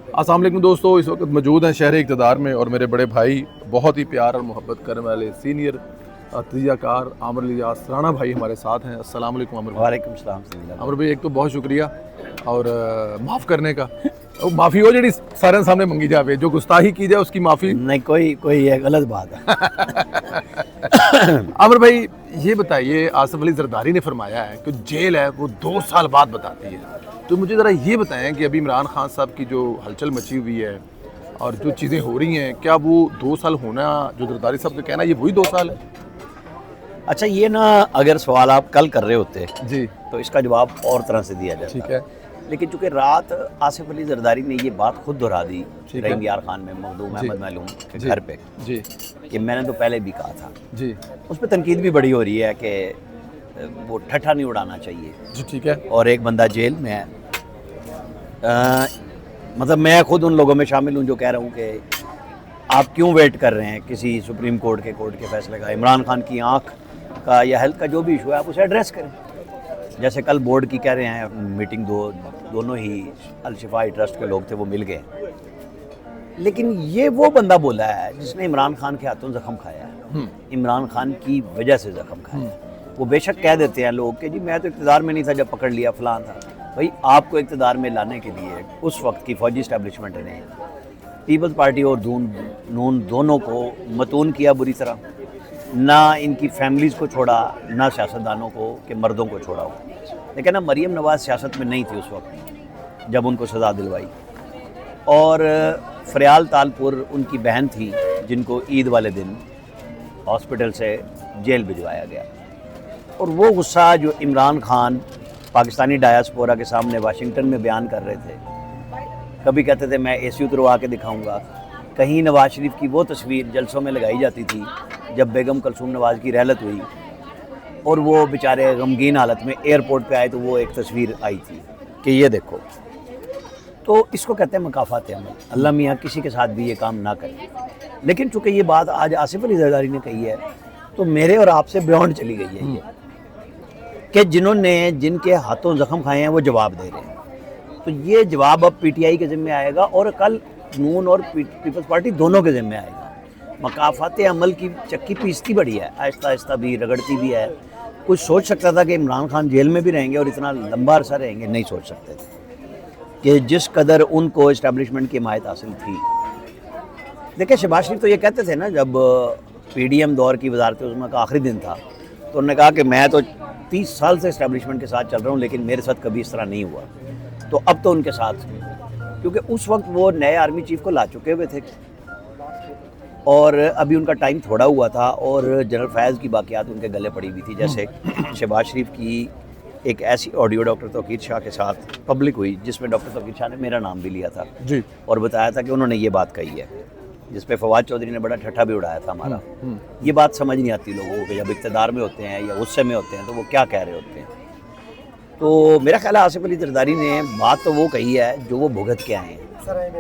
अस्सलाम वालेकुम दोस्तों, इस वक्त मौजूद हैं शहर इक़्तिदार में और मेरे बड़े भाई बहुत ही प्यार और मोहब्बत करने वाले सीनियर तजज़ियाकार आमिर इलियास राणा भाई हमारे साथ हैं। अस्सलाम वालेकुम आमिर भाई। वालेकुम सलाम। आमिर भाई, एक तो बहुत शुक्रिया और माफ़ करने का, माफ़ी हो जी सारे सामने मंगी जाए, जो गुस्ताही की जाए उसकी माफ़ी नहीं, कोई ये गलत बात है। आमिर भाई, ये बताइए, आसिफ अली जरदारी ने फरमाया है कि जेल है वो 2 साल बाद बताती है, तो मुझे ज़रा ये बताएं कि अभी इमरान खान साहब की जो हलचल मची हुई है और जो चीज़ें हो रही हैं, क्या वो 2 साल होना जो जरदारी साहब का कहना है ये वही 2 साल है? अच्छा, ये ना अगर सवाल आप कल कर रहे होते जी तो इसका जवाब और तरह से दिया जाता। ठीक है। लेकिन चूंकि रात आसिफ अली जरदारी ने ये बात खुद दोहरा दी ठीक है। रहीम यार खान में मखदूम जी। अहमद मालूम के जी। घर पे, जी कि मैंने तो पहले भी कहा था। जी उस पर तनकीद भी बड़ी हो रही है कि वो ठट्ठा नहीं उड़ाना चाहिए जी ठीक है। और एक बंदा जेल में है। मतलब मैं खुद उन लोगों में शामिल हूँ जो कह रहा हूँ कि आप क्यों वेट कर रहे हैं किसी सुप्रीम कोर्ट के फैसले का। इमरान खान की आंख का या हेल्थ का जो भी इशू है आप उसे एड्रेस करें। जैसे कल बोर्ड की कह रहे हैं मीटिंग, दोनों ही अल शिफा ट्रस्ट के लोग थे, वो मिल गए। लेकिन ये वो बंदा बोला है जिसने इमरान खान के हाथों जख्म खाया है, इमरान खान की वजह से जख्म खाया है। वो बेशक कह देते हैं लोग कि जी मैं तो इक़्तिदार में नहीं था जब पकड़ लिया फलां था। भाई, आपको इक़्तिदार में लाने के लिए उस वक्त की फौजी इस्टेब्लिशमेंट ने पीपल्स पार्टी और नून दोनों को मतून किया बुरी तरह, ना इनकी फैमिलीज़ को छोड़ा, ना सियासतदानों को कि मर्दों को छोड़ा हो। लेकिन ना मरीम नवाज़ सियासत में नहीं थी उस वक्त जब उनको सज़ा दिलवाई, और फ़रियाल तालपुर उनकी बहन थी जिनको ईद वाले दिन हॉस्पिटल से जेल भिजवाया गया। और वो गुस्सा जो इमरान खान पाकिस्तानी डायस्पोरा के सामने वाशिंगटन में बयान कर रहे थे, कभी कहते थे मैं AC उतरवा के दिखाऊंगा, कहीं नवाज शरीफ की वो तस्वीर जलसों में लगाई जाती थी जब बेगम कलसूम नवाज़ की रहलत हुई और वो बेचारे गमगीन हालत में एयरपोर्ट पे आए, तो वो एक तस्वीर आई थी कि ये देखो। तो इसको कहते हैं मकाफात अमल। अल्लाह मियाँ किसी के साथ भी ये काम ना करे। लेकिन चूँकि ये बात आज आसिफ अली जरदारी ने कही है तो मेरे और आपसे बियॉन्ड चली गई है ये, कि जिनके हाथों जख्म खाए हैं वो जवाब दे रहे हैं। तो ये जवाब अब PTI के ज़िम्मे आएगा और कल नून और पीपल्स पार्टी दोनों के ज़िम्मे आएगा। मकाफात अमल की चक्की पीसती बड़ी है, आहिस्ता आहिस्ता भी रगड़ती भी है। कुछ सोच सकता था कि इमरान खान जेल में भी रहेंगे और इतना लंबा अरसा रहेंगे? नहीं सोच सकते थे कि जिस कदर उनको इस्टेब्लिशमेंट की हिमायत हासिल थी। देखिए, शहबाज शरीफ तो ये कहते थे ना, जब PDM दौर की वजारत उज़्मा का आखिरी दिन था तो उन्होंने कहा कि मैं तो 30 साल से इस्टेब्लिशमेंट के साथ चल रहा हूँ लेकिन मेरे साथ कभी इस तरह नहीं हुआ। तो अब तो उनके साथ, क्योंकि उस वक्त वो नए आर्मी चीफ को ला चुके हुए थे और अभी उनका टाइम थोड़ा हुआ था और जनरल फैज़ की बाक़ियात उनके गले पड़ी हुई थी। जैसे शहबाज शरीफ की एक ऐसी ऑडियो डॉक्टर तौकीर शाह के साथ पब्लिक हुई जिसमें डॉक्टर तौकीर शाह ने मेरा नाम भी लिया था जी और बताया था कि उन्होंने ये बात कही है, जिस पे फवाद चौधरी ने बड़ा ठट्ठा भी उड़ाया था हमारा। ये बात समझ नहीं आती लोगों को कि जब इक़्तिदार में होते हैं या गुस्से में होते हैं तो वो क्या कह रहे होते हैं। तो मेरा ख्याल है आसिफ अली जरदारी ने बात तो वो कही है जो वो भुगत के आए हैं।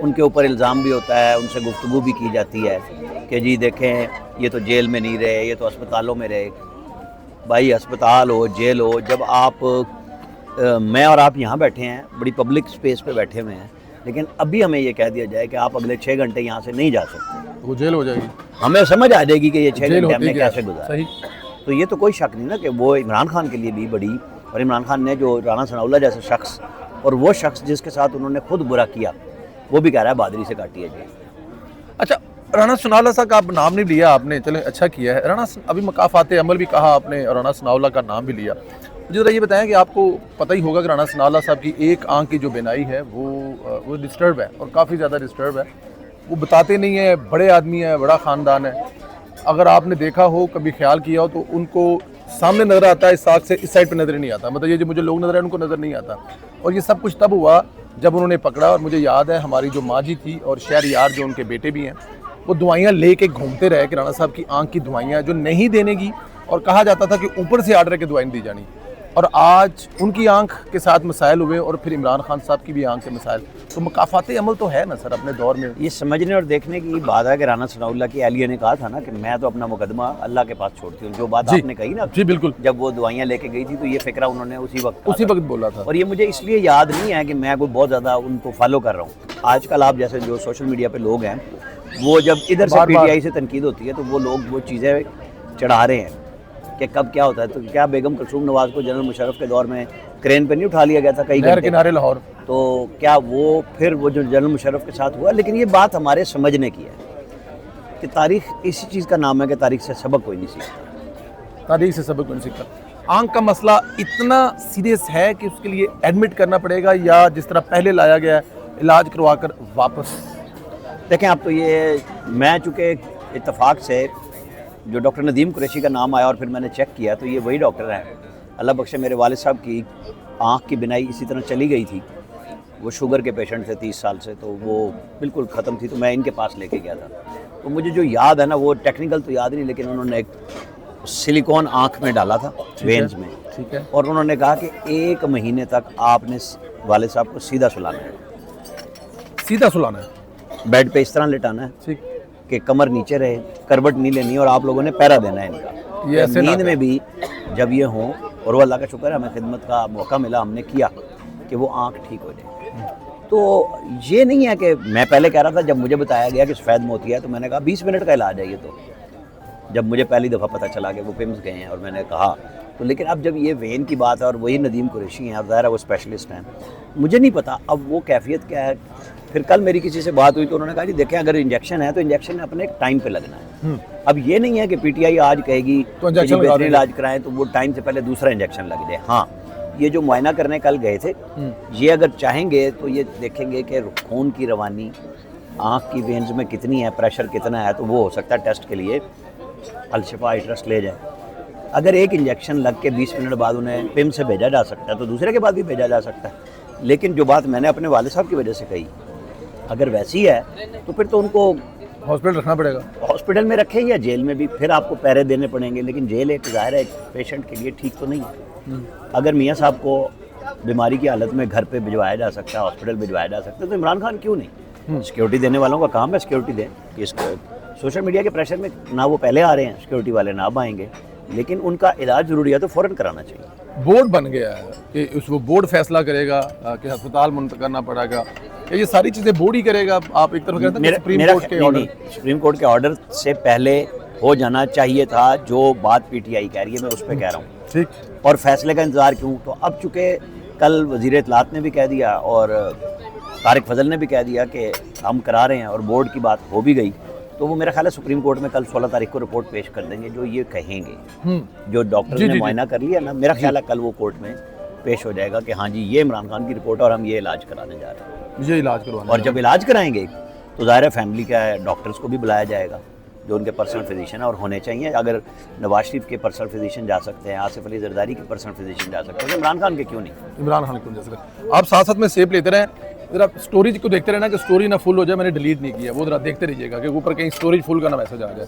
उनके ऊपर इल्ज़ाम भी होता है, उनसे गुफ्तगू भी की जाती है कि जी देखें ये तो जेल में नहीं रहे, ये तो अस्पतालों में रहे। भाई, अस्पताल हो जेल हो, जब आप मैं और आप यहाँ बैठे हैं बड़ी पब्लिक स्पेस पे बैठे हुए हैं, लेकिन अभी हमें ये कह दिया जाए कि आप अगले 6 घंटे यहाँ से नहीं जा सकते, वो जेल हो जाएगी। हमें समझ आ जाएगी कि ये 6 जेल घंटे होती हमने क्या? कैसे गुजारे। सही। तो ये तो कोई शक नहीं ना कि वो इमरान खान के लिए भी बड़ी, और इमरान खान ने जो राना सनाउल्लाह जैसे शख्स, और वो शख्स जिसके साथ उन्होंने खुद बुरा किया, वो भी कह रहा है बादरी से काटी है जेल। अच्छा, राना सनाउल्लाह साहब का आप नाम नहीं लिया आपने, चले अच्छा किया है। राना अभी मकाफात अमल भी कहा आपने और राना सनाउल्लाह का नाम भी लिया। मुझे ज़रा ये बताएं कि आपको पता ही होगा कि राना सनाउल्लाह साहब की एक आंख की जो बीनाई है वो डिस्टर्ब है और काफ़ी ज़्यादा डिस्टर्ब है। वो बताते नहीं है, बड़े आदमी है, बड़ा ख़ानदान है। अगर आपने देखा हो, कभी ख्याल किया हो, तो उनको सामने नज़र आता है, इस साथ से इस साइड पे नज़र नहीं आता। मतलब ये जो मुझे लोग नज़र आए उनको नज़र नहीं आता। और ये सब कुछ तब हुआ जब उन्होंने पकड़ा। और मुझे याद है हमारी जो माँ जी थी और शहर यार जो उनके बेटे भी हैं, वो दवाइयाँ ले के घूमते रहे कि राणा साहब की आंख की दवाइयाँ जो नहीं देने की, और कहा जाता था कि ऊपर से आर्डर की दवाई नहीं दी जानी। और आज उनकी आंख के साथ मसाइल हुए और फिर इमरान खान साहब की भी आंख के मसाइल, तो मकाफाती अमल तो है ना सर अपने दौर में। ये समझने और देखने की बात है कि राना सनाउल्लाह की अहलिया ने कहा था ना कि मैं तो अपना मुकदमा अल्लाह के पास छोड़ती हूँ। जो बात जी, आपने कही ना, जी बिल्कुल, जब वो दवाइयाँ लेके गई थी तो ये फिक्रा उन्होंने उसी वक्त बोला था। और ये मुझे इसलिए याद नहीं है कि मैं कोई बहुत ज़्यादा उनको फॉलो कर रहा हूँ। आजकल आप जैसे जो सोशल मीडिया पे लोग हैं, वो जब इधर से बार-बार पीटीआई से तनकीद होती है तो वो लोग वो चीज़ें चढ़ा रहे हैं कि कब क्या होता है। तो क्या बेगम कुलसूम नवाज को जनरल मुशर्रफ के दौर में क्रेन पे नहीं उठा लिया गया था कई नहर घंटे? किनारे लाहौर, तो क्या वो फिर वो जो जनरल मुशर्रफ के साथ हुआ? लेकिन ये बात हमारे समझने की है कि तारीख इसी चीज़ का नाम है कि तारीख से सबक कोई नहीं सीखता। तारीख से सबक नहीं सीखता। आंख का मसला इतना सीरियस है कि उसके लिए एडमिट करना पड़ेगा या जिस तरह पहले लाया गया है, इलाज करवाकर वापस? देखें, आप तो ये मैं चूँकि इत्तेफाक से जो डॉक्टर नदीम कुरैशी का नाम आया और फिर मैंने चेक किया तो ये वही डॉक्टर हैं। अल्लाह बख्शे, मेरे वालिद साहब की आँख की बिनाई इसी तरह चली गई थी। वो शुगर के पेशेंट थे 30 साल से, तो वो बिल्कुल ख़त्म थी, तो मैं इनके पास लेके गया था। तो मुझे जो याद है ना, वो टेक्निकल तो याद नहीं, लेकिन उन्होंने एक सिलिकॉन आँख में डाला था, वेन्स में, ठीक है, और उन्होंने कहा कि 1 महीने तक आपने वालिद साहब को सीधा सुलाना है, सीधा सुलाना है, बेड पे इस तरह लिटाना है ठीक, कि कमर नीचे रहे, करवट नहीं लेनी, और आप लोगों ने पैरा देना है इनका। ये ऐसे नींद में भी जब ये हों, और वो अल्लाह का शुक्र है हमें खिदमत का मौका मिला, हमने किया कि वो आँख ठीक हो जाए। तो ये नहीं है कि मैं पहले कह रहा था, जब मुझे बताया गया कि सफ़ेद मोती है तो मैंने कहा 20 मिनट का इलाज है ये। तो जब मुझे पहली दफ़ा पता चला कि वो पिम्स गए हैं और मैंने कहा तो, लेकिन अब जब ये वेन की बात है और वही नदीम कुरैशी हैं और ज़ाहिर है वो स्पेशलिस्ट हैं, मुझे नहीं पता अब वो कैफियत क्या है। फिर कल मेरी किसी से बात हुई तो उन्होंने कहा जी देखें, अगर इंजेक्शन है तो इंजेक्शन अपने एक टाइम पे लगना है। अब ये नहीं है कि पीटीआई आज कहेगी तो इंजेक्शन लगा देंगे। इलाज कराएं तो वो टाइम से पहले दूसरा इंजेक्शन लग जाए। हाँ, ये जो मुआयना करने कल गए थे, ये अगर चाहेंगे तो ये देखेंगे कि खून की रवानी आँख की वेन्स में कितनी है, प्रेशर कितना है, तो वो हो सकता है टेस्ट के लिए अलशिफा आई ट्रस्ट ले जाए। अगर एक इंजेक्शन लग के 20 मिनट बाद उन्हें पिम से भेजा जा सकता है तो दूसरे के बाद भी भेजा जा सकता है। लेकिन जो बात मैंने अपने वालिद साहब की वजह से कही, अगर वैसी है तो फिर तो उनको हॉस्पिटल रखना पड़ेगा, हॉस्पिटल में रखें या जेल में भी, फिर आपको पैरे देने पड़ेंगे। लेकिन जेल एक ज़ाहिर है एक पेशेंट के लिए ठीक तो नहीं है। अगर मियाँ साहब को बीमारी की हालत में घर पे भिजवाया जा सकता है, हॉस्पिटल भिजवाया जा सकता है, तो इमरान खान क्यों नहीं? सिक्योरिटी देने वालों का काम है सिक्योरिटी दें। कि इसको सोशल मीडिया के प्रेशर में ना वो पहले आ रहे हैं, सिक्योरिटी वाले ना अब आएंगे, लेकिन उनका इलाज ज़रूरी है तो फ़ौरन कराना चाहिए। बोर्ड बन गया है कि उस वो बोर्ड फैसला करेगा कि अस्पताल मुंतकिल करना पड़ेगा, कि ये सारी चीज़ें बोर्ड ही करेगा। आप एक तरफ कहते हैं सुप्रीम कोर्ट के ऑर्डर, सुप्रीम कोर्ट के ऑर्डर से पहले हो जाना चाहिए था। जो बात पीटीआई कह रही है मैं उस पर कह रहा हूँ, ठीक, और फैसले का इंतज़ार क्यों? तो अब चूँकि कल वज़ीर इत्तलात ने भी कह दिया और तारिक फजल ने भी कह दिया कि हम करा रहे हैं और बोर्ड की बात हो भी गई, तो वो मेरा ख्याल है सुप्रीम कोर्ट में कल 16 तारीख को रिपोर्ट पेश कर देंगे जो ये कहेंगे। जो डॉक्टर ने मुआयना कर लिया ना, मेरा ख्याल है कल वो कोर्ट में पेश हो जाएगा कि हाँ जी ये इमरान खान की रिपोर्ट और हम ये इलाज कराने जा रहे हैं, ये इलाज करवाना। और जब इलाज कराएंगे तो ज़ाहिर है फैमिली का डॉक्टर्स को भी बुलाया जाएगा जो उनके पर्सनल फिजिशियन है, और होने चाहिए। अगर नवाज शरीफ के पर्सनल फिजिशियन जा सकते हैं, आसिफ अली जरदारी के पर्सनल फिजिशियन जा सकते हैं, तो इमरान खान के क्यों नहीं? इमरान खान क्यों जा सकते? आप साथ साथ में सेव लेते रहें, जरा स्टोरेज को देखते रहना कि स्टोरी ना फुल हो जाए। मैंने डिलीट नहीं किया, वो जरा देखते रहिएगा कि ऊपर कहीं स्टोरेज फुल का ना मैसेज आ जाए।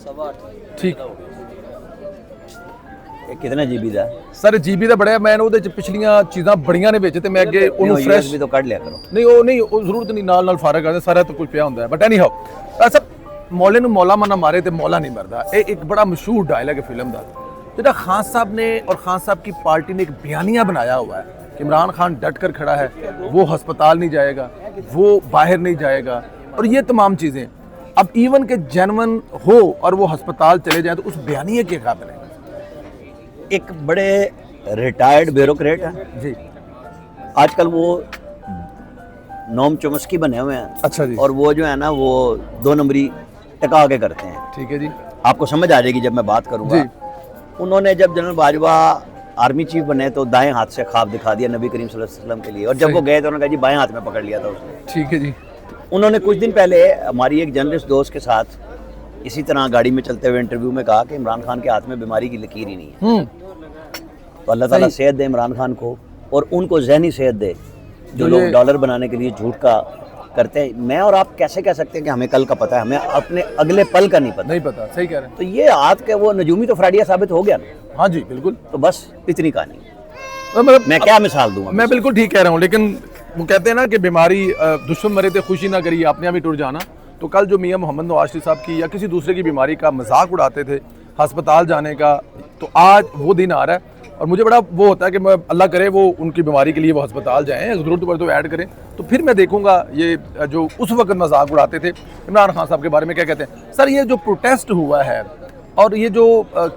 ठीक, कितना जीबी ਦਾ सर जीबी ਦਾ बड़ा मैं ਉਹਦੇ ਚ ਪਿਛਲੀਆਂ ਚੀਜ਼ਾਂ ਬੜੀਆਂ ਨੇ ਵਿੱਚ ਤੇ ਮੈਂ ਅੱਗੇ ਉਹਨੂੰ ਫਰੈਸ਼ भी तो ਕੱਢ ਲਿਆ ਕਰੋ। ਨਹੀਂ ਉਹ ਨਹੀਂ, ਉਹ ਜ਼ਰੂਰਤ ਨਹੀਂ, ਨਾਲ ਨਾਲ ਫਾਰਗ ਕਰਦੇ ਸਾਰਾ ਤਾਂ ਕੁਝ ਪਿਆ ਹੁੰਦਾ ਹੈ। ਬਟ ਐਨੀ ਹਾਊ ਐਸਾ ਮੌਲੇ ਨੂੰ ਮੌਲਾ ਮਨਾ ਮਾਰੇ ਤੇ ਮੌਲਾ ਨਹੀਂ ਮਰਦਾ, ਇਹ ਇੱਕ ਬੜਾ ਮਸ਼ਹੂਰ ਡਾਇਲੌਗ ਹੈ ਫਿਲਮ ਦਾ, ਜਿਹੜਾ ਖਾन साहब ने और खान साहब की पार्टी ने एक बयानिया बनाया हुआ है कि इमरान खान डट कर खड़ा है, वो अस्पताल नहीं जाएगा, वो बाहर नहीं जाएगा, और ये तमाम चीज़ें। अब इवन के जेन्युइन हो और वो अस्पताल चले जाएं तो उस बयानिए के काबिल है। एक बड़े रिटायर्ड ब्यूरोक्रेट हैं जी, आजकल वो नोम चोमस्की बने हुए हैं। अच्छा जी, और वो जो है ना वो 2 नंबरी टका के करते हैं। ठीक है जी, आपको समझ आ जाएगी जब मैं बात करूंगा। जी। उन्होंने जब जनरल बाजवा आर्मी चीफ बने तो दाएं हाथ से ख्वाब दिखा दिया नबी करीम सल्लल्लाहु अलैहि वसल्लम के लिए, और जब वो गए तो उन्होंने कहा जी बाएं हाथ में पकड़ लिया था उसने। ठीक है जी, उन्होंने कुछ दिन पहले हमारी एक जर्नलिस्ट दोस्त के साथ इसी तरह गाड़ी में चलते हुए इंटरव्यू में कहा कि इमरान खान के हाथ में बीमारी की लकीर ही नहीं है। तो अल्लाह ताला सेहत दे इमरान खान को, और उनको जहनी सेहत दे जो लोग डॉलर बनाने के लिए झूठ का करते हैं। मैं और आप कैसे कह सकते हैं कि हमें कल का पता है, हमें अपने अगले पल का नहीं पता। नहीं पता, सही कह रहे हैं। तो ये आज के वो नजूमी तो फ्राडिया साबित हो गया ना। हाँ जी बिल्कुल। तो बस इतनी कहानी। मतलब मैं क्या मिसाल दूंगा? मैं बिल्कुल ठीक कह रहा हूँ, लेकिन वो कहते हैं ना कि बीमारी दुश्मन मरे थे खुशी ना करी, आपने अभी टूट जाना। तो कल जो मियां मोहम्मद नवाज शरीफ साहब की या किसी दूसरे की बीमारी का मजाक उड़ाते थे अस्पताल जाने का, तो आज वो दिन आ रहा है और मुझे बड़ा वो होता है कि मैं अल्लाह करे वो उनकी बीमारी के लिए वो अस्पताल जाएँ, ज़रूरत पड़े तो ऐड करें, तो फिर मैं देखूंगा ये जो उस वक्त मजाक उड़ाते थे इमरान खान साहब के बारे में क्या कहते हैं। सर ये जो प्रोटेस्ट हुआ है और ये जो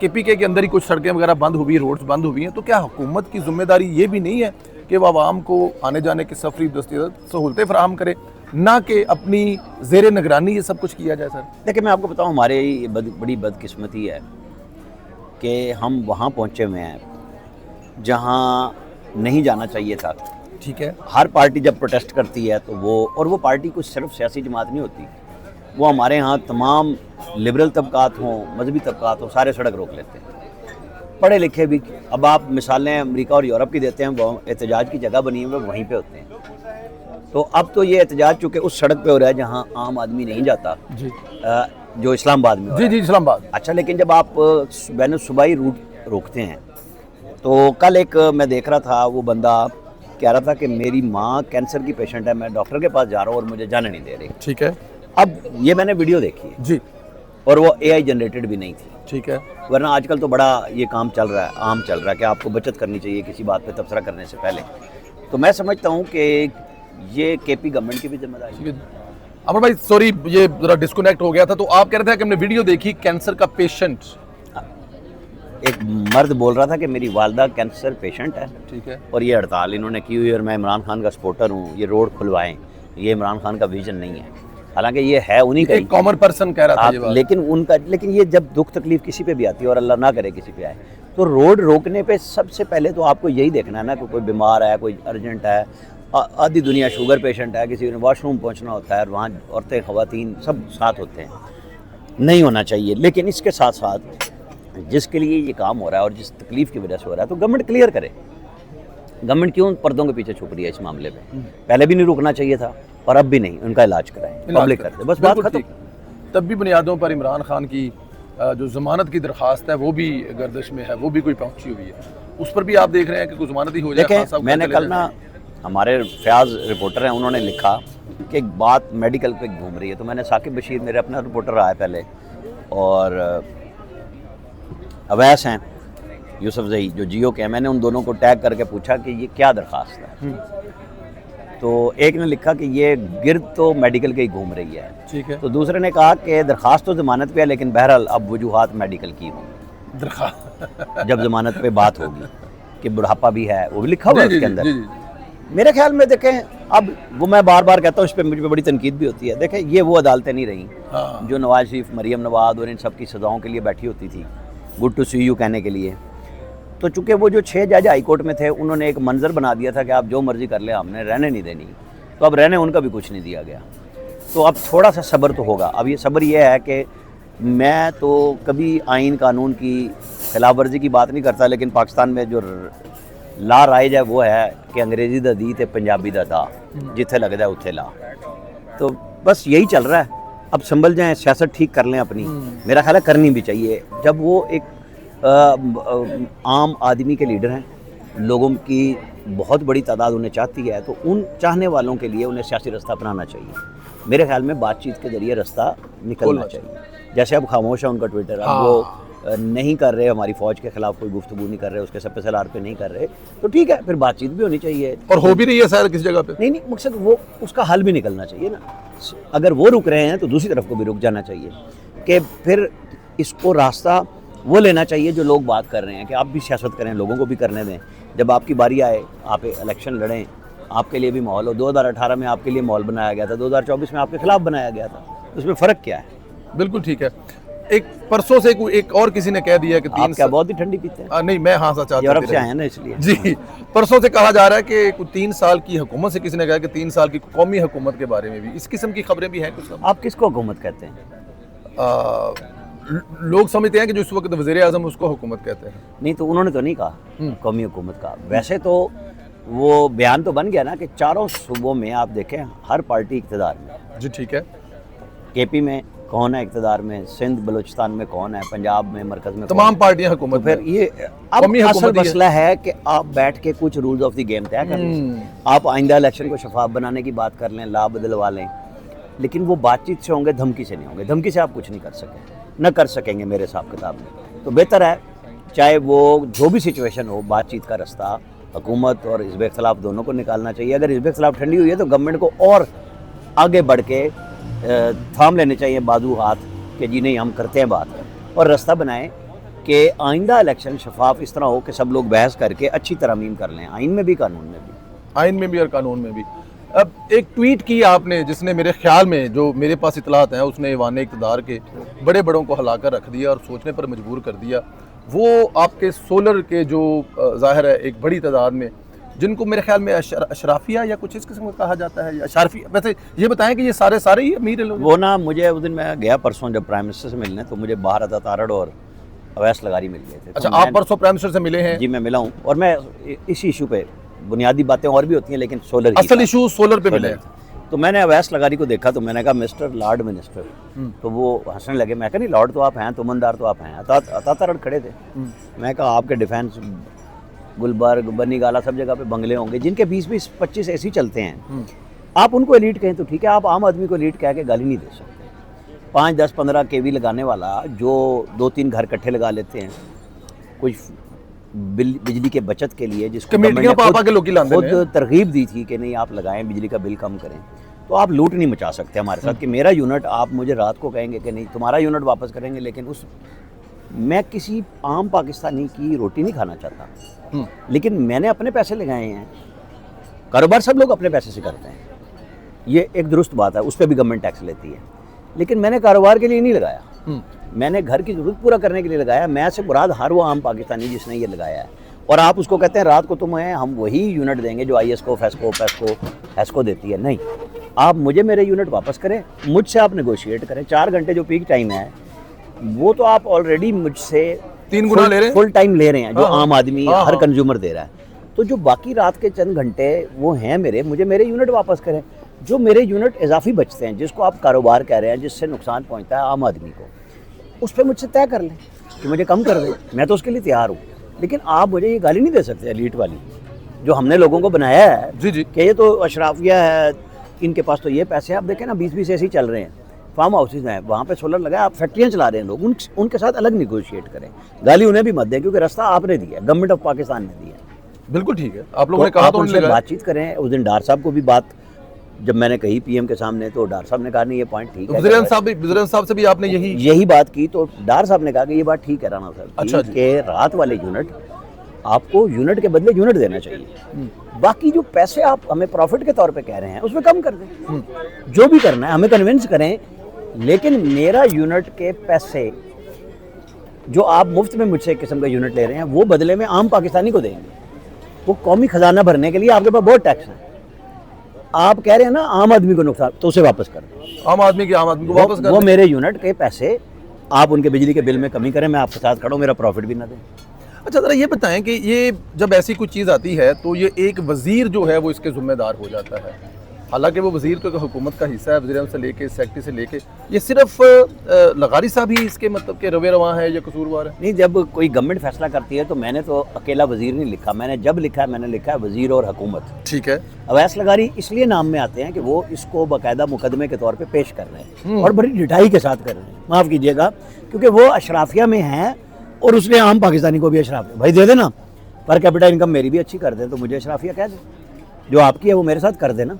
KPK के अंदर ही कुछ सड़कें वगैरह बंद हुई, रोड्स बंद हुई हैं, तो क्या हुकूमत की जिम्मेदारी ये भी नहीं है कि वह आवाम को आने जाने की सफरी सहूलतें फराहम करे, ना कि अपनी जेर निगरानी ये सब कुछ किया जाए? सर देखिए, मैं आपको बताऊं, हमारे ये बड़ी बदकिस्मती है कि हम वहाँ पहुँचे हुए हैं जहाँ नहीं जाना चाहिए था। ठीक है, हर पार्टी जब प्रोटेस्ट करती है तो वो पार्टी कुछ सिर्फ सियासी जमात नहीं होती, वो हमारे यहाँ तमाम लिबरल तबकात हों, मजहबी तबकात हों, सारे सड़क रोक लेते हैं, पढ़े लिखे भी। अब आप मिसालें अमेरिका और यूरोप की देते हैं, वो एहतजाज की जगह बनी है, वो वहीं पे होते हैं। तो अब तो ये एहतजाज चूँकि उस सड़क पे हो रहा है जहाँ आम आदमी नहीं जाता जी जो इस्लामाबाद में हो जी रहा है। जी इस्लामाबाद। अच्छा, लेकिन जब आप बैन सूबाई रूट रोकते हैं, तो कल एक मैं देख रहा था, वो बंदा कह रहा था कि मेरी माँ कैंसर की पेशेंट है, मैं डॉक्टर के पास जा रहा हूँ और मुझे जाने नहीं दे रही। ठीक है अब ये मैंने वीडियो देखी है जी, और वो AI जनरेटेड भी नहीं थी, ठीक है, वरना आजकल तो बड़ा ये काम चल रहा है, आम चल रहा है कि आपको बचत करनी चाहिए किसी बात पे तबसरा करने से पहले। तो मैं समझता हूँ कि ये KP गवर्नमेंट की भी जिम्मेदारी है। ठीक है। अमर भाई सॉरी, ये जरा डिस्कनेक्ट हो गया था, तो आप कह रहे थे कि हमने वीडियो देखी कैंसर का पेशेंट। एक मर्द बोल रहा था कि मेरी वालदा कैंसर पेशेंट है, ठीक है, और ये हड़ताल इन्होंने की हुई है और मैं इमरान खान का सपोर्टर हूँ, ये रोड खुलवाएं, ये इमरान खान का विजन नहीं है। हालांकि ये है उन्हीं का, एक कॉमन पर्सन कह रहा था ये बात। लेकिन ये जब दुख तकलीफ किसी पे भी आती है और अल्लाह ना करे किसी पे आए, तो रोड रोकने पे सबसे पहले तो आपको यही देखना है ना कि कोई बीमार है, कोई अर्जेंट है, आधी दुनिया शुगर पेशेंट है, किसी ने वॉशरूम पहुंचना होता है और वहाँ औरतें ख़वातीन सब साथ होते हैं, नहीं होना चाहिए। लेकिन इसके साथ साथ जिसके लिए ये काम हो रहा है और जिस तकलीफ़ की वजह से हो रहा है, तो गवर्नमेंट क्लियर करे। गवर्नमेंट क्यों पर्दों के पीछे छुप रही है इस मामले में? पहले भी नहीं रुकना चाहिए था और अब भी नहीं, उनका इलाज कराएं, पब्लिक करते, बस बात खत्म। तब भी बुनियादों पर इमरान खान की जो जमानत की दरख्वास्त है वो भी गर्दिश में है, वो भी कोई पहुंची हुई है, उस पर भी आप देख रहे हैं कि कुछ जमानत ही हो जाए? देखें, मैंने कल ना, हमारे फयाज रिपोर्टर हैं, उन्होंने लिखा कि एक बात मेडिकल पे घूम रही है, तो मैंने साकिब बशीर, मेरे अपना रिपोर्टर रहा है पहले, और अवैस हैं यूसुफ जही जो जियो के हैं, मैंने उन दोनों को टैग करके पूछा कि ये क्या दरख्वास्त है। तो एक ने लिखा कि ये गिर्द तो मेडिकल के ही घूम रही है, ठीक है, तो दूसरे ने कहा कि दरख्वास्त तो ज़मानत पे है, लेकिन बहरहाल अब वजूहात मेडिकल की होंगी, दरख्वास्त जब ज़मानत पे बात होगी कि बुढ़ापा भी है, वो भी लिखा हुआ है उसके अंदर। जी जी, मेरे ख्याल में देखें, अब वो मैं बार बार कहता हूँ, इस पर मुझ पर बड़ी तनकीद भी होती है। देखें, ये वो अदालतें नहीं रही हाँ। जो नवाज शरीफ, मरीम नवाज और इन सब की सज़ाओं के लिए बैठी होती थी, गुड टू सी यू कहने के लिए। तो चूँकि वो जो 6 जज हाई कोर्ट में थे, उन्होंने एक मंजर बना दिया था कि आप जो मर्जी कर ले, हमने रहने नहीं देनी, तो अब रहने उनका भी कुछ नहीं दिया गया। तो अब थोड़ा सा सब्र तो होगा। अब ये सब्र ये है कि मैं तो कभी आइन कानून की खिलाफ वर्जी की बात नहीं करता, लेकिन पाकिस्तान में जो ला राइज है वो है कि अंग्रेज़ी दा दी ते पंजाबी दा दा, जिथे लगता है उत्थे ला। तो बस यही चल रहा है। अब संभल जाएं, सियासत ठीक कर लें अपनी, मेरा ख्याल है करनी भी चाहिए। जब वो एक आम आदमी के लीडर हैं, लोगों की बहुत बड़ी तादाद उन्हें चाहती है, तो उन चाहने वालों के लिए उन्हें सियासी रास्ता अपनाना चाहिए। मेरे ख्याल में बातचीत के जरिए रास्ता निकलना चाहिए। जैसे अब खामोश है उनका ट्विटर, अब वो नहीं कर रहे, हमारी फ़ौज के खिलाफ कोई गुफ्तगू नहीं कर रहे, उसके सब पे सलार पे नहीं कर रहे, तो ठीक है, फिर बातचीत भी होनी चाहिए। और हो भी रही है शायद किसी जगह पे। नहीं, मकसद वो उसका हल भी निकलना चाहिए ना। अगर वो रुक रहे हैं तो दूसरी तरफ को भी रुक जाना चाहिए, कि फिर इसको रास्ता वो लेना चाहिए जो लोग बात कर रहे हैं कि आप भी सियासत करें, लोगों को भी करने दें। जब आपकी बारी आए, आप इलेक्शन लड़ें, आपके लिए भी माहौल हो। 2018 में आपके लिए माहौल बनाया गया था, 2024 में आपके खिलाफ बनाया गया था, उसमें फ़र्क क्या है? बिल्कुल ठीक है। एक परसों से एक और किसी ने कह दिया कि आप क्या बहुत ही ठंडी पीते हैं? नहीं, मैं हाँ सच यूरोप से आए हैं ना, इसलिए। जी, परसों से कहा जा रहा है कि कुछ 3 साल की हुकूमत से, किसी ने कहा कि 3 साल की कौमी हुकूमत के बारे में भी इस किस्म की खबरें भी हैं कुछ। आप किसको हुकूमत कहते हैं? लोग समझते हैं कि जो इस वक्त वज़ीर आज़म उसको हुकूमत कहते हैं। नहीं, तो उन्होंने तो नहीं कहा कौमी हुकूमत का। वैसे तो वो बयान तो बन गया ना कि चारों सूबों में आप देखें हर पार्टी इक़्तिदार में। जी ठीक है। KP में कौन है इक़्तिदार में, सिंध बलूचिस्तान में कौन है, पंजाब में, मरकज़ में तमाम पार्टियां हुकूमत तो फिर में। ये अब कौमी असल हुकूमत ही है। मसला है कि आप बैठ के कुछ रूल्स ऑफ द गेम तय कर लें। आप आइंदा इलेक्शन को शफाफ बनाने की बात कर लें, ला बदलवा लें, लेकिन वो बातचीत से होंगे, धमकी से नहीं होंगे। धमकी से आप कुछ नहीं कर सकें, न कर सकेंगे मेरे हिसाब किताब में। तो बेहतर है चाहे वो जो भी सिचुएशन हो, बातचीत का रास्ता हुकूमत और हिज़्ब इख्तिलाफ दोनों को निकालना चाहिए। अगर हिज़्ब इख्तिलाफ ठंडी हुई है तो गवर्नमेंट को और आगे बढ़ के थाम लेने चाहिए बाजू हाथ कि जी नहीं हम करते हैं बात, और रास्ता बनाएं कि आइंदा इलेक्शन शफाफ इस तरह हो कि सब लोग बहस करके अच्छी तरमीम कर लें, आइन में भी कानून में भी। आइन में भी और कानून में भी। अब एक ट्वीट की आपने जिसने मेरे ख्याल में, जो मेरे पास इतलात हैं, उसने ईवान इक़्तिदार के बड़े बड़ों को हिलाकर रख दिया और सोचने पर मजबूर कर दिया। वो आपके सोलर के जो ज़ाहिर है एक बड़ी तादाद में, जिनको मेरे ख्याल में अशराफिया या कुछ इस किस्म का कहा जाता है, या अशराफिया, वैसे ये बताएं कि ये सारे ही अमीर लोग? वो ना मुझे उस दिन मैं गया परसों जब प्राइम मिनिस्टर से मिलने, तो मुझे बाहर अता तारड़ और अवैस लगारी मिल गए थे। अच्छा, आप परसों प्राइम मिनिस्टर से मिले हैं? जी मैं मिला हूँ, और मैं इस इशू पे, बुनियादी बातें और भी होती हैं लेकिन सोलर असल इशू सोलर पे मिले हैं। तो मैंने अवैस लगारी को देखा तो मैंने कहा मिस्टर लॉर्ड मिनिस्टर, तो वो हंसने लगे। मैं कहा नहीं लॉर्ड तो आप हैं, तुमनदार तो आप हैं। अता तारड़ खड़े थे। मैं कहा आपके डिफेंस गुलबर्ग, बनी गाला सब जगह पे बंगले होंगे जिनके 20-25 ऐसे ही चलते हैं। आप उनको एलीट कहें तो ठीक है, आप आम आदमी को एलीट कह के गाली नहीं दे सकते। 5, 10, 15 केवी लगाने वाला जो 2-3 घर इकट्ठे लगा लेते हैं कुछ बिजली के बचत के लिए, जिसको खुद तरगीब दी थी कि नहीं आप लगाएं, बिजली का बिल कम करें, तो आप लूट नहीं मचा सकते हमारे साथ कि मेरा यूनिट, आप मुझे रात को कहेंगे कि नहीं तुम्हारा यूनिट वापस करेंगे, लेकिन उस मैं किसी आम पाकिस्तानी की रोटी नहीं खाना चाहता। लेकिन मैंने अपने पैसे लगाए हैं, कारोबार सब लोग अपने पैसे से करते हैं, ये एक दुरुस्त बात है, उस पर भी गवर्नमेंट टैक्स लेती है, लेकिन मैंने कारोबार के लिए नहीं लगाया, मैंने घर की जरूरत पूरा करने के लिए लगाया। मैं से मुराद हर वो आम पाकिस्तानी जिसने ये लगाया है। और आप उसको कहते हैं रात को तुम्हें हम वही यूनिट देंगे जो ISCO, FESCO, HESCO देती है। नहीं, आप मुझे मेरे यूनिट वापस करें, मुझसे आप नेगोशिएट करें। 4 घंटे जो पीक टाइम है वो तो आप ऑलरेडी मुझसे 3 गुना ले रहे हैं, फुल टाइम ले रहे हैं, जो आम आदमी हर कंज्यूमर दे रहा है। तो जो बाकी रात के चंद घंटे वो हैं मेरे, मुझे मेरे यूनिट वापस करें। जो मेरे यूनिट इजाफी बचते हैं, जिसको आप कारोबार कह रहे हैं, जिससे नुकसान पहुंचता है आम आदमी को, उस पर मुझसे तय कर लें कि मुझे कम कर दें, मैं तो उसके लिए तैयार हूँ। लेकिन आप मुझे ये गाली नहीं दे सकते एलीट वाली, जो हमने लोगों को बनाया है जी कि ये तो अशराफिया है, इनके पास तो ये पैसे। आप देखें ना 20-20 ऐसे ही चल रहे हैं, फार्म हाउसेज हैं, वहाँ पे सोलर लगाए, आप फैक्ट्रियाँ चला रहे हैं लोग, उनके साथ अलग निगोशिएट करें। गाली उन्हें भी मत दें, क्योंकि रास्ता आपने दिया, गवर्नमेंट ऑफ पाकिस्तान ने दिया। बिल्कुल ठीक है, आप लोगों ने कहा, तो उनसे बातचीत करें। उस दिन डार साहब को भी बात जब मैंने कही PM के सामने, तो डार साहब ने कहा नहीं ये पॉइंट ठीक है। वज़ीर साहब से भी आपने यही बात की, तो डार साहब ने कहा कि ये बात ठीक है राना साहब, अच्छा कि रात वाले यूनिट आपको यूनिट के बदले यूनिट देना चाहिए। बाकी जो पैसे आप हमें प्रॉफिट के तौर पे कह रहे हैं उसमें कम कर दें, जो भी करना है हमें कन्विंस करें, लेकिन मेरा यूनिट के पैसे जो आप मुफ्त में मुझसे एक किस्म का यूनिट ले रहे हैं, वो बदले में आम पाकिस्तानी को देंगे। वो कौमी खजाना भरने के लिए आपके पास बहुत टैक्स है। आप कह रहे हैं ना आम आदमी को नुकसान, तो उसे वापस कर दो। आम आदमी को वापस कर वो मेरे यूनिट के पैसे आप उनके बिजली के बिल में कमी करें, मैं आपके साथ खड़ा हूं, मेरा प्रॉफिट भी ना दें। अच्छा ज़रा ये बताएं कि ये जब ऐसी कोई चीज़ आती है तो ये एक वज़ीर जो है वो इसके ज़िम्मेदार हो जाता है, हालांकि वो वज़ीर तो हुकूमत का हिस्सा है, वज़ीर से लेके सेक्रेटरी से लेके, ये सिर्फ लगारी साहब ही इसके मतलब के रवे रवां है या कसूरवार है? नहीं, जब कोई गवर्नमेंट फैसला करती है तो मैंने तो अकेला वज़ीर नहीं लिखा, मैंने जब लिखा है मैंने लिखा है वज़ीर और हुकूमत। ठीक है। अवैस लगारी इसलिए नाम में आते हैं कि वो इसको बाकायदा मुकदमे के तौर पर पेश कर रहे हैं और बड़ी ढिठाई के साथ कर रहे हैं, माफ़ कीजिएगा, क्योंकि वो अशराफिया में हैं और उसने आम पाकिस्तानी को भी अशराफिया भाई दे देना, पर कैपिटा इनकम मेरी भी अच्छी कर दें तो मुझे अशराफिया कह दें, जो आपकी है वो मेरे साथ कर देना।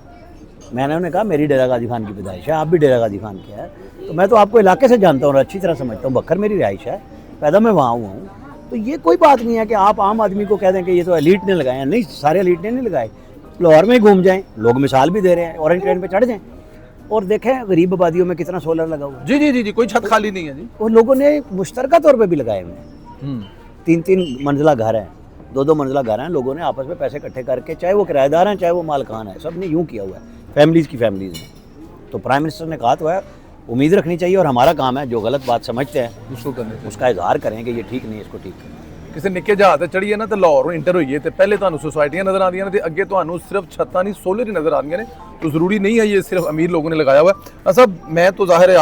मैंने उन्हें कहा मेरी डेरा गाजी खान की पैदाइश है, आप भी डेरा गाजी खान के हैं, तो मैं तो आपको इलाके से जानता हूँ और अच्छी तरह समझता हूँ, बखर मेरी रिहाइश है, पैदा मैं वहाँ हुआ हूँ। तो ये कोई बात नहीं है कि आप आम आदमी को कह दें कि ये तो एलीट ने लगाए हैं। नहीं, सारे एलीट ने नहीं लगाए, लाहौर में ही घूम जाएँ, लोग मिसाल भी दे रहे हैं, ऑरेंज ट्रेन पर चढ़ जाएँ और देखें गरीब आबादियों में कितना सोलर लगा हुआ है। जी जी जी जी, कोई छत खाली नहीं है जी। और लोगों ने मुश्तरका तौर पर भी लगाए हुए हैं, 3-3 मंजिला घर हैं, 2-2 मंजिला घर हैं, लोगों ने आपस में पैसे इकट्ठे करके, चाहे वो किराएदार हैं चाहे वो मालकान हैं, सब ने यूँ किया हुआ है, फैमिलीज़ की फैमिलीज़ में। तो प्राइम मिनिस्टर ने कहा तो है, उम्मीद रखनी चाहिए और हमारा काम है जो गलत बात समझते हैं उसको करने, उसका इजहार करें कि ये ठीक नहीं है, इसको ठीक करें। ਕਿਸੇ ਨਿੱਕੇ ਜਹਾਜ਼ ਤੇ ਚੜੀਏ ਨਾ ਤੇ ਲਾਹੌਰੋਂ ਇੰਟਰ ਹੋਈਏ ਤੇ ਪਹਿਲੇ ਤੁਹਾਨੂੰ सोसाइटियां नजर आती हैं ਤੇ ਅੱਗੇ ਤੁਹਾਨੂੰ ਸਿਰਫ छत्ता नहीं सोलर ही नजर आती हैं तो ज़रूरी नहीं है ये सिर्फ अमीर लोगों ने लगाया हुआ है। सब मैं तो ज़ाहिर है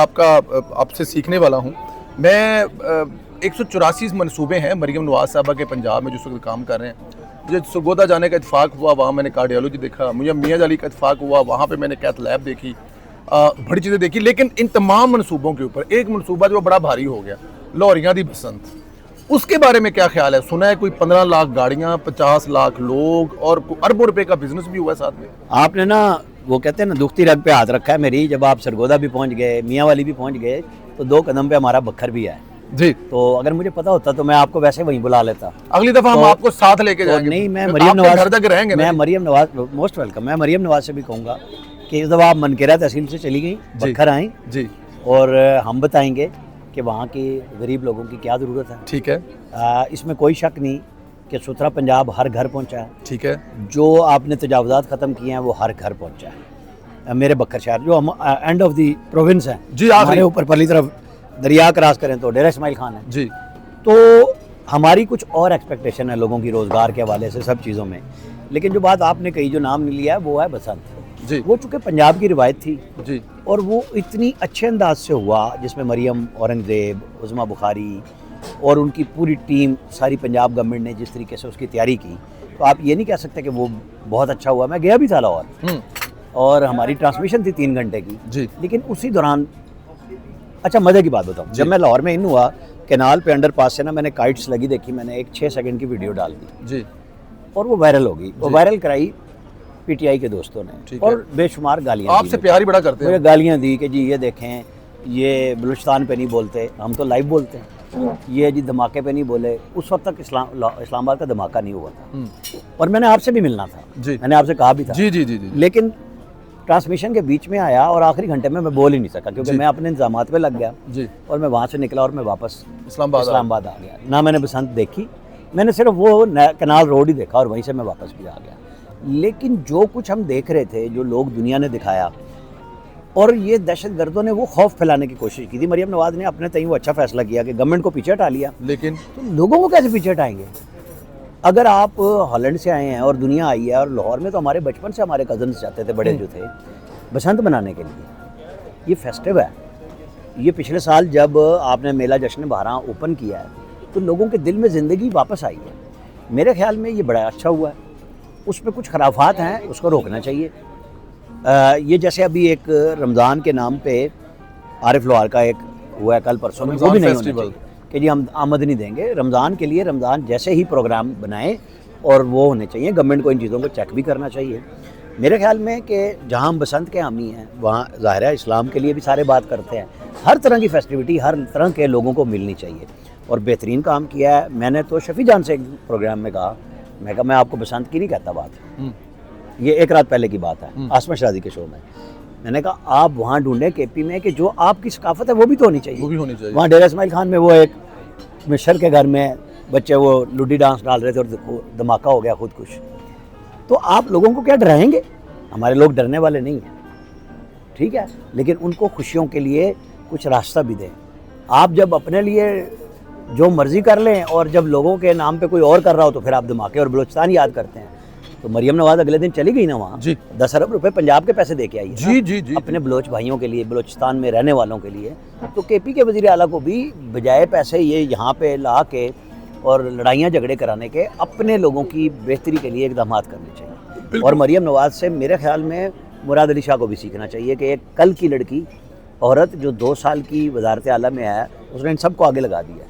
आपसे सीखने वाला हूँ। मैं 184 मनसूबे हैं मरीम नवाज साहबा के पंजाब में जिस वक्त काम कर रहे हैं। मुझे सरगोदा जाने का इत्फाक हुआ, वहाँ मैंने कार्डियोलॉजी देखा। मुझे मियाँ जाली का इत्फाक हुआ, वहाँ पे मैंने कैथ लैब देखी, बड़ी चीज़ें देखी। लेकिन इन तमाम मनसूबों के ऊपर एक मनसूबा जो बड़ा भारी हो गया, लाहौरियां दी बसंत, उसके बारे में क्या ख्याल है? सुना है कोई 15 लाख गाड़ियाँ, 50 लाख लोग और अरबों रुपए का बिजनेस भी हुआ है साथ में। आपने ना वो कहते हैं ना दुखती रग पे हाथ रखा है मेरी। जब आप सरगोदा भी पहुंच गए, मियाँ वाली भी पहुंच गए, तो 2 कदम पे हमारा बखर भी है जी। तो अगर मुझे पता होता तो मैं आपको वैसे वहीं बुला लेता। अगली दफा हम आपको साथ लेके जाएंगे। नहीं, मैं आपके मरियम नवाज घर तक रहेंगे मैं ना? Maryam Nawaz most welcome. मैं मरियम नवाज से भी कहूँगा कि इस दफ़ा आप मनकेरा तहसील से चली गई, जी। बखर आएँ जी और हम बताएंगे कि वहाँ की गरीब लोगों की क्या ज़रूरत है। ठीक है, इसमें कोई शक नहीं कि सुथरा पंजाब हर घर पहुँचा है। ठीक है। जो आपने तजावुज़ात ख़त्म किए हैं वो हर घर पहुँचा है। मेरे बखर शहर जो हम एंड ऑफ दी प्रोविंस है जी, हमारे ऊपर परली तरफ दरिया क्रॉस करें तो डेरा इस्माइल खान है जी। तो हमारी कुछ और एक्सपेक्टेशन है लोगों की रोज़गार के हवाले से सब चीज़ों में। लेकिन जो बात आपने कही जो नाम नहीं लिया है वो है बसंत जी वो चूँकि पंजाब की रिवायत थी जी और वो इतनी अच्छे अंदाज से हुआ जिसमें मरियम औरंगज़ेब उज़मा बुखारी और उनकी पूरी टीम सारी पंजाब गवर्नमेंट ने जिस तरीके से उसकी तैयारी की तो आप ये नहीं कह सकते कि वो बहुत अच्छा हुआ। मैं गया भी था लाहौर और हमारी ट्रांसमिशन थी 3 घंटे की जी। लेकिन उसी दौरान अच्छा मज़े की बात बताऊँ, जब मैं लाहौर में इन हुआ कैनाल पे अंडरपास से ना मैंने काइट्स लगी देखी, मैंने एक 6 सेकंड की वीडियो डाल दी जी और वो वायरल हो गई। वो वायरल कराई पीटीआई के दोस्तों ने ठीक है। और बेशुमार गालियाँ आपसे प्यार ही बड़ा करते मुझे हैं। गालियाँ दी कि जी ये देखें ये बलूचिस्तान पे नहीं बोलते, हम तो लाइव बोलते हैं, ये जी धमाके पे नहीं बोले। उस वक्त तक इस्लामाबाद का धमाका नहीं हुआ था और मैंने आपसे भी मिलना था जी। मैंने आपसे कहा भी था जी जी जी जी। लेकिन ट्रांसमिशन के बीच में आया और आखिरी घंटे में मैं बोल ही नहीं सका क्योंकि जी। मैं अपने इंतजामात पे लग गया जी। और मैं वहाँ से निकला और मैं वापस इस्लामाबाद आ गया। ना मैंने बसंत देखी, मैंने सिर्फ वो कनाल रोड ही देखा और वहीं से मैं वापस भी आ गया। लेकिन जो कुछ हम देख रहे थे, जो लोग दुनिया ने दिखाया और ये दहशतगर्दों ने वो खौफ फैलाने की कोशिश की थी। मरियम नवाज ने अपने तय वो अच्छा फैसला किया कि गवर्नमेंट को पीछे हटा लिया, लेकिन तो लोगों को कैसे पीछे हटाएंगे? अगर आप हॉलैंड से आए हैं और दुनिया आई है और लाहौर में तो हमारे बचपन से हमारे कजन्स जाते थे बड़े जो थे बसंत मनाने के लिए। ये फेस्टिव है। ये पिछले साल जब आपने मेला जश्न बहारां ओपन किया है तो लोगों के दिल में ज़िंदगी वापस आई है। मेरे ख्याल में ये बड़ा अच्छा हुआ है। उसमें कुछ खराफात हैं, उसको रोकना चाहिए। ये जैसे अभी एक रमज़ान के नाम पे आरिफ लोहार का एक हुआ है कल परसों में, वो भी नहीं होना चाहिए कि जी हम आमद नहीं देंगे। रमज़ान के लिए रमज़ान जैसे ही प्रोग्राम बनाएं और वो होने चाहिए। गवर्नमेंट को इन चीज़ों को चेक भी करना चाहिए। मेरे ख्याल में कि जहाँ हम बसंत के हामी हैं वहाँ ज़ाहिर है इस्लाम के लिए भी सारे बात करते हैं। हर तरह की फेस्टिविटी हर तरह के लोगों को मिलनी चाहिए और बेहतरीन काम किया है। मैंने तो शफी जान से एक प्रोग्राम में कहा, मैं आपको बसंत की नहीं कहता बात, ये एक रात पहले की बात है आसमा शादी के शो में। मैंने कहा आप वहाँ ढूंढें केपी में कि जो आपकी सकाफत है वो भी तो होनी चाहिए। वो भी होनी चाहिए। वहाँ डेरा इस्माइल खान में वो एक मिशर के घर में बच्चे वो लुडी डांस डाल रहे थे और धमाका हो गया खुदकुश। तो आप लोगों को क्या डराएंगे? हमारे लोग डरने वाले नहीं हैं, ठीक है, लेकिन उनको खुशियों के लिए कुछ रास्ता भी दें। आप जब अपने लिए जो मर्जी कर लें और जब लोगों के नाम पे कोई और कर रहा हो तो फिर आप धमाके और बलूचिस्तान याद करते हैं। तो मरियम नवाज अगले दिन चली गई ना वहाँ, 10 अरब रुपए पंजाब के पैसे दे के आई है जी जी जी अपने बलोच भाइयों के लिए, बलूचिस्तान में रहने वालों के लिए। तो केपी के वज़ीर आला को भी बजाय पैसे ये यहाँ पे ला के और लड़ाइयाँ झगड़े कराने के अपने लोगों की बेहतरी के लिए इकदाम करने चाहिए। और मरियम नवाज से मेरे ख्याल में मुराद अली शाह को भी सीखना चाहिए कि एक कल की लड़की औरत जो 2 साल की वजारत आला में है उसने इन सबको आगे लगा दिया।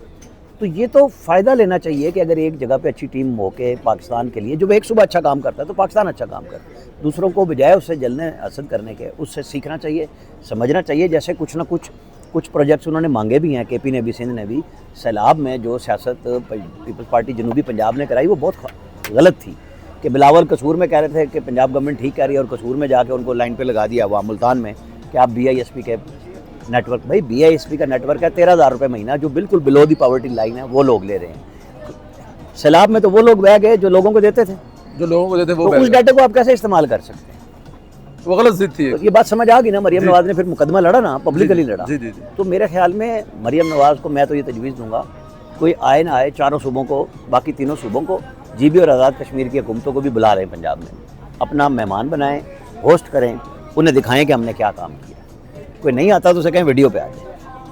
तो ये तो फ़ायदा लेना चाहिए कि अगर एक जगह पे अच्छी टीम हो के पाकिस्तान के लिए, जो एक सुबह अच्छा काम करता है तो पाकिस्तान अच्छा काम करता है, दूसरों को बजाय उससे जलने हसद करने के उससे सीखना चाहिए, समझना चाहिए। जैसे कुछ ना कुछ प्रोजेक्ट्स उन्होंने मांगे भी हैं, केपी ने भी, सिंध ने भी। सैलाब में जो सियासत पीपल्स पार्टी जनूबी पंजाब ने कराई वो बहुत गलत थी कि बिलावल कसूर में कह रहे थे कि पंजाब गवर्नमेंट ठीक कह रही है और कसूर में जाके उनको लाइन पे लगा दिया वहाँ मुल्तान में कि आप BISP के नेटवर्क, भाई BISP का नेटवर्क है 13,000 रुपये महीना, जो बिल्कुल बिलो दी पॉवर्टी लाइन है वो लोग ले रहे हैं। सैलाब में तो वो लोग बह गए जो लोगों को देते थे, वो तो उस डाटे को आप कैसे इस्तेमाल कर सकते हैं? वो गलत जिद थी। तो ये बात समझ आ गई ना। मरियम नवाज ने फिर मुकदमा लड़ा ना, पब्लिकली लड़ा। जी जी जी। तो मेरे ख्याल में मरियम नवाज को मैं तो ये तजवीज़ दूंगा कोई आए ना आए, चारों सूबों को, बाकी तीनों सूबों को, GB और आज़ाद कश्मीर की हुकूमतों को भी बुला रहे हैं पंजाब में। अपना मेहमान बनाएं, होस्ट करें, उन्हें दिखाएं कि हमने क्या काम किया। कोई नहीं आता तो उसे कहें वीडियो पे आ जाए।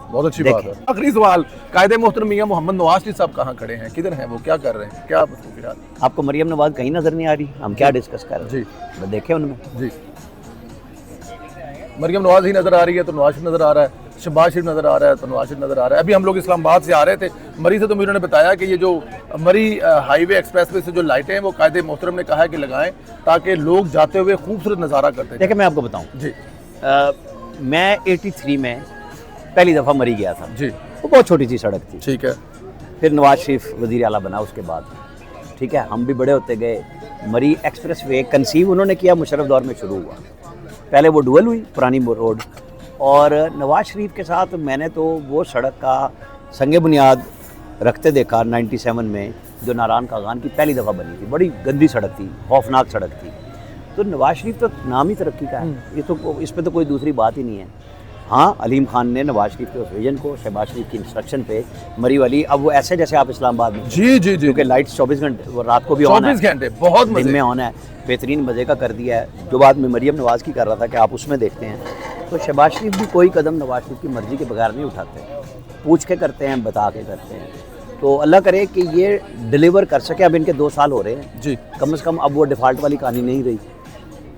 बहुत अच्छी बात है। आखिरी सवाल, कायदे मोहतरम मियां मोहम्मद नवाज शरीफ साहब कहाँ खड़े हैं, किधर हैं वो, क्या कर रहे हैं, क्या मसरूफियात? आपको मरियम नवाज कहीं नज़र नहीं आ रही? हम क्या डिस्कस कर रहे जी। हैं? तो देखें उनमें। जी, मरियम नवाज ही नजर आ रही है तो नवाज शरीफ नजर आ रहा है, शहबाज शरीफ नजर आ रहा है तो नवाज शरीफ नजर आ रहा है। अभी हम लोग इस्लामाबाद से आ रहे थे, मरी से तो मुझे उन्होंने बताया कि ये जो मरी हाईवे एक्सप्रेसवे से जो लाइटें हैं वो कायदे मोहतरम ने कहा है कि लगाएं ताकि लोग जाते हुए खूबसूरत नज़ारा करते हैं। देखिए मैं आपको बताऊं जी मैं 83 में पहली दफ़ा मरी गया था जी, वो बहुत छोटी सी सड़क थी। ठीक है। फिर नवाज शरीफ वज़ीर आला बना उसके बाद, ठीक है, हम भी बड़े होते गए। मरी एक्सप्रेस वे कंसीव उन्होंने किया, मुशर्रफ दौर में शुरू हुआ। पहले वो डुअल हुई पुरानी रोड, और नवाज शरीफ के साथ मैंने तो वो सड़क का संग बुनियाद रखते देखा 97 में, जो नारायण कागान की पहली दफ़ा बनी थी। बड़ी गंदी सड़क थी, खौफनाक सड़क थी। तो नवाज शरीफ तो नाम ही तरक्की का है, ये तो इस पर तो कोई दूसरी बात ही नहीं है। हाँ, अलीम खान ने नवाज शरीफ के उस विजन को शहबाज शरीफ की इंस्ट्रक्शन पे मरी वाली, अब वो ऐसे जैसे आप इस्लामाबाद में, जी जी जी, क्योंकि लाइट्स 24 घंटे, वो रात को भी ऑन है, 24 घंटे, बहुत दिन मजे में ऑन है, बेहतरीन मज़े का कर दिया है। जो बात मैं मरियम नवाज़ की कर रहा था कि आप उसमें देखते हैं, तो शहबाज शरीफ भी कोई कदम नवाज शरीफ की मर्ज़ी के बगैर नहीं उठाते, पूछ के करते हैं, बता के करते हैं। तो अल्लाह करे कि ये डिलीवर कर सके। अब इनके 2 साल हो रहे हैं जी, कम से कम, अब वो डिफ़ॉल्ट वाली कहानी नहीं रही,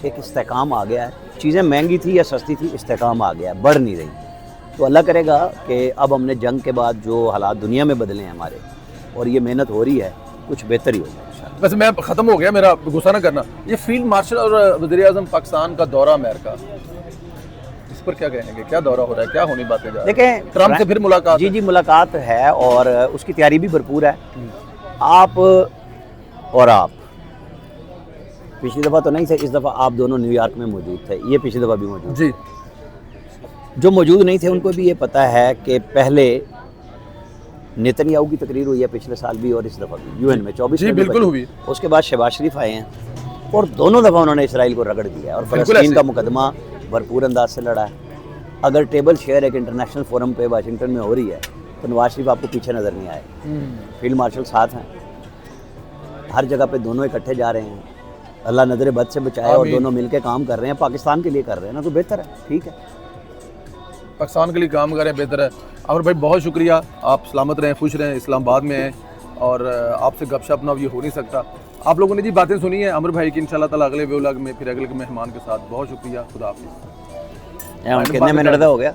एक इस्तेकाम आ गया है। चीज़ें महंगी थी या सस्ती थी, इस्तेकाम आ गया है, बढ़ नहीं रही। तो अल्लाह करेगा कि अब हमने जंग के बाद जो हालात दुनिया में बदले हैं हमारे, और ये मेहनत हो रही है, कुछ बेहतर ही होगा इंशाअल्लाह। बस मैं ख़त्म हो गया, मेरा गुस्सा ना करना। ये फील्ड मार्शल और वज़ीर आज़म पाकिस्तान का दौरा अमेरिका, इस पर क्या कहेंगे, क्या दौरा हो रहा है, क्या होनी बातें जा रही हैं? देखें, ट्रम्प से फिर मुलाकात? जी जी, मुलाकात है और उसकी तैयारी भी भरपूर है। आप और आप पिछली दफ़ा तो नहीं थे, इस दफ़ा आप दोनों न्यूयॉर्क में मौजूद थे, ये पिछली दफ़ा भी मौजूद जी। जो मौजूद नहीं थे उनको भी ये पता है कि पहले नेतन्याहू की तकरीर हुई है पिछले साल भी और इस दफ़ा भी UN में 24 जी, में भी बिल्कुल बनी। हुई। उसके बाद शहबाज शरीफ आए हैं और दोनों दफ़ा उन्होंने इसराइल को रगड़ दिया है और बिल्कुल फ़लस्तीन ऐसे। का मुकदमा भरपूर अंदाज से लड़ा है। अगर टेबल शेयर एक इंटरनेशनल फोरम पे वाशिंगटन में हो रही है तो नवाज शरीफ आपको पीछे नज़र नहीं आए, फील्ड मार्शल साथ हैं, हर जगह पे दोनों इकट्ठे जा रहे हैं। अल्लाह नज़र बद से बचाए और आमीन। दोनों मिलके काम कर रहे हैं, पाकिस्तान के लिए कर रहे हैं ना, तो बेहतर है, ठीक है। पाकिस्तान के लिए काम करें, बेहतर है। अमर भाई बहुत शुक्रिया, आप सलामत रहें, खुश रहें, इस्लामाबाद में हैं और आपसे गपशप ना ये हो नहीं सकता। आप लोगों ने जी बातें सुनी हैं अमर भाई की, इंशाल्लाह ताला अगले व्लॉग में फिर अगले मेहमान के साथ। बहुत शुक्रिया, खुदा हाफिज़। कितने मिनट का हो गया?